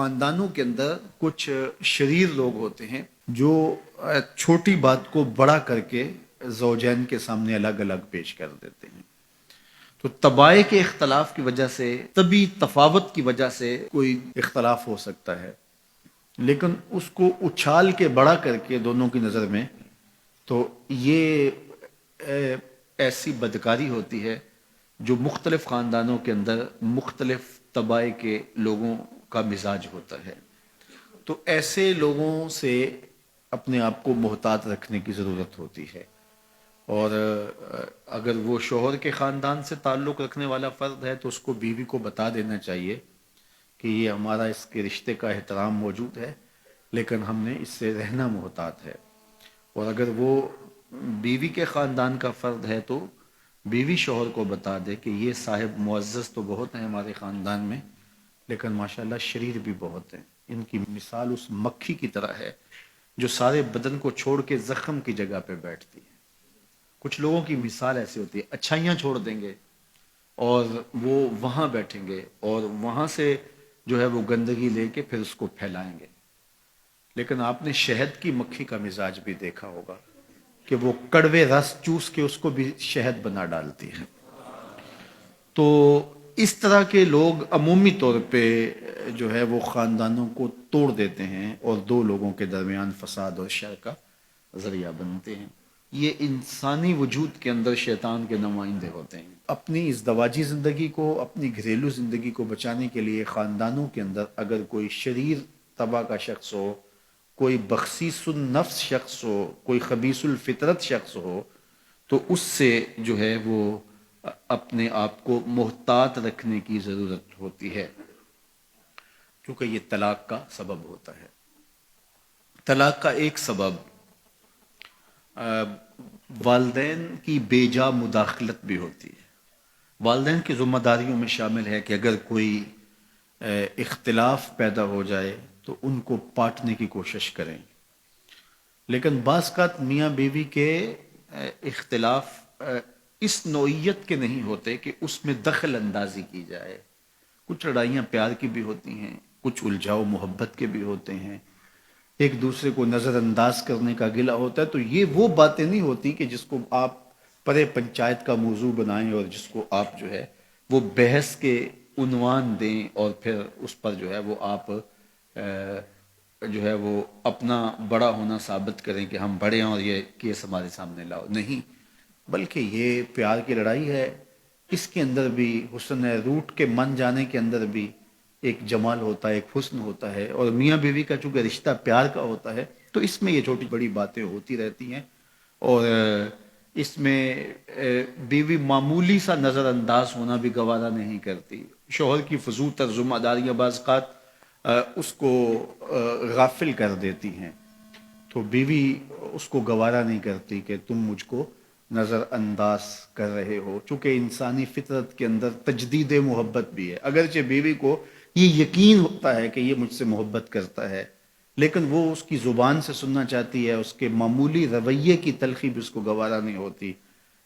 خاندانوں کے اندر کچھ شریر لوگ ہوتے ہیں جو چھوٹی بات کو بڑا کر کے زوجین کے سامنے الگ الگ پیش کر دیتے ہیں. تو طبائع کے اختلاف کی وجہ سے، طبی تفاوت کی وجہ سے کوئی اختلاف ہو سکتا ہے، لیکن اس کو اچھال کے بڑا کر کے دونوں کی نظر میں، تو یہ ایسی بدکاری ہوتی ہے جو مختلف خاندانوں کے اندر مختلف طبائع کے لوگوں کا مزاج ہوتا ہے. تو ایسے لوگوں سے اپنے آپ کو محتاط رکھنے کی ضرورت ہوتی ہے، اور اگر وہ شوہر کے خاندان سے تعلق رکھنے والا فرد ہے تو اس کو بیوی کو بتا دینا چاہیے کہ یہ ہمارا اس کے رشتے کا احترام موجود ہے، لیکن ہم نے اس سے رہنا محتاط ہے. اور اگر وہ بیوی کے خاندان کا فرد ہے تو بیوی شوہر کو بتا دے کہ یہ صاحب معزز تو بہت ہیں ہمارے خاندان میں، لیکن ماشاءاللہ شریر بھی بہت ہیں. ان کی مثال اس مکھی کی طرح ہے جو سارے بدن کو چھوڑ کے زخم کی جگہ پہ بیٹھتی ہے. کچھ لوگوں کی مثال ایسی ہوتی ہے، اچھائیاں چھوڑ دیں گے اور وہ وہاں بیٹھیں گے اور وہاں سے جو ہے وہ گندگی لے کے پھر اس کو پھیلائیں گے. لیکن آپ نے شہد کی مکھی کا مزاج بھی دیکھا ہوگا کہ وہ کڑوے رس چوس کے اس کو بھی شہد بنا ڈالتی ہے. تو اس طرح کے لوگ عمومی طور پہ جو ہے وہ خاندانوں کو توڑ دیتے ہیں اور دو لوگوں کے درمیان فساد اور شر کا ذریعہ بنتے ہیں. یہ انسانی وجود کے اندر شیطان کے نمائندے ہوتے ہیں. اپنی ازدواجی زندگی کو، اپنی گھریلو زندگی کو بچانے کے لیے خاندانوں کے اندر اگر کوئی شریر طبع کا شخص ہو، کوئی بخسیس النفس شخص ہو، کوئی خبیث الفطرت شخص ہو، تو اس سے جو ہے وہ اپنے آپ کو محتاط رکھنے کی ضرورت ہوتی ہے، کیونکہ یہ طلاق کا سبب ہوتا ہے. طلاق کا ایک سبب والدین کی بے جا مداخلت بھی ہوتی ہے. والدین کی ذمہ داریوں میں شامل ہے کہ اگر کوئی اختلاف پیدا ہو جائے تو ان کو پاٹنے کی کوشش کریں. لیکن بعض اوقات میاں بیوی کے اختلاف اس نوعیت کے نہیں ہوتے کہ اس میں دخل اندازی کی جائے. کچھ لڑائیاں پیار کی بھی ہوتی ہیں، کچھ الجھاؤ محبت کے بھی ہوتے ہیں، ایک دوسرے کو نظر انداز کرنے کا گلہ ہوتا ہے. تو یہ وہ باتیں نہیں ہوتی کہ جس کو آپ پرے پنچایت کا موضوع بنائیں اور جس کو آپ جو ہے وہ بحث کے عنوان دیں اور پھر اس پر جو ہے وہ آپ جو ہے وہ اپنا بڑا ہونا ثابت کریں کہ ہم بڑے ہیں اور یہ کیس ہمارے سامنے لاؤ. نہیں، بلکہ یہ پیار کی لڑائی ہے. اس کے اندر بھی حسن ہے، روٹ کے من جانے کے اندر بھی ایک جمال ہوتا ہے، ایک حسن ہوتا ہے. اور میاں بیوی کا چونکہ رشتہ پیار کا ہوتا ہے تو اس میں یہ چھوٹی بڑی باتیں ہوتی رہتی ہیں، اور اس میں بیوی معمولی سا نظر انداز ہونا بھی گوارا نہیں کرتی. شوہر کی فضول تر ذمہ داریاں بعض اوقات اس کو غافل کر دیتی ہیں، تو بیوی اس کو گوارا نہیں کرتی کہ تم مجھ کو نظر انداز کر رہے ہو. چونکہ انسانی فطرت کے اندر تجدید محبت بھی ہے. اگرچہ بیوی کو یہ یقین ہوتا ہے کہ یہ مجھ سے محبت کرتا ہے، لیکن وہ اس کی زبان سے سننا چاہتی ہے، اس کے معمولی رویے کی تلخی بھی اس کو گوارا نہیں ہوتی.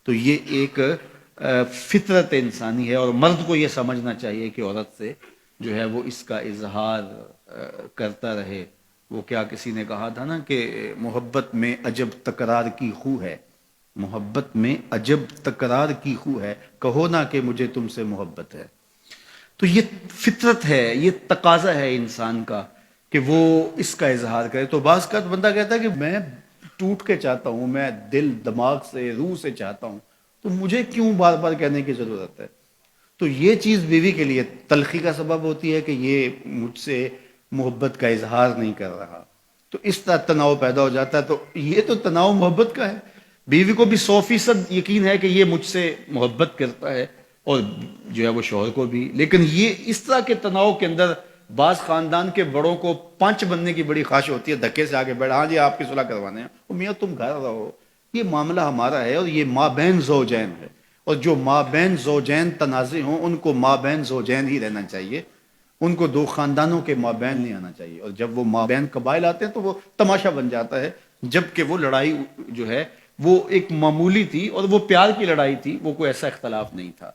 تو یہ ایک فطرت انسانی ہے، اور مرد کو یہ سمجھنا چاہیے کہ عورت سے جو ہے وہ اس کا اظہار کرتا رہے. وہ کیا کسی نے کہا تھا نا کہ محبت میں عجب تکرار کی خو ہے، محبت میں عجب تکرار کی خو ہے، کہو نہ کہ مجھے تم سے محبت ہے. تو یہ فطرت ہے، یہ تقاضا ہے انسان کا کہ وہ اس کا اظہار کرے. تو بعض کا بندہ کہتا ہے کہ میں ٹوٹ کے چاہتا ہوں، میں دل دماغ سے روح سے چاہتا ہوں، تو مجھے کیوں بار بار کہنے کی ضرورت ہے. تو یہ چیز بیوی کے لیے تلخی کا سبب ہوتی ہے کہ یہ مجھ سے محبت کا اظہار نہیں کر رہا. تو اس طرح تناؤ پیدا ہو جاتا ہے. تو یہ تو تناؤ محبت کا ہے. بیوی کو بھی 100% یقین ہے کہ یہ مجھ سے محبت کرتا ہے، اور جو ہے وہ شوہر کو بھی. لیکن یہ اس طرح کے تناؤ کے اندر بعض خاندان کے بڑوں کو پنچ بننے کی بڑی خواہش ہوتی ہے، دھکے سے آگے بیٹھا، ہاں جی آپ کی صلح کروانے ہیں. وہ میاں تم گھر رہو، یہ معاملہ ہمارا ہے، اور یہ مابین زوجین ہے، اور جو مابین زوجین تنازع ہوں ان کو مابین زوجین ہی رہنا چاہیے، ان کو دو خاندانوں کے مابین نہیں آنا چاہیے. اور جب وہ مابین قبائل آتے ہیں تو وہ تماشا بن جاتا ہے، جبکہ وہ لڑائی جو ہے وہ ایک معمولی تھی اور وہ پیار کی لڑائی تھی، وہ کوئی ایسا اختلاف نہیں تھا.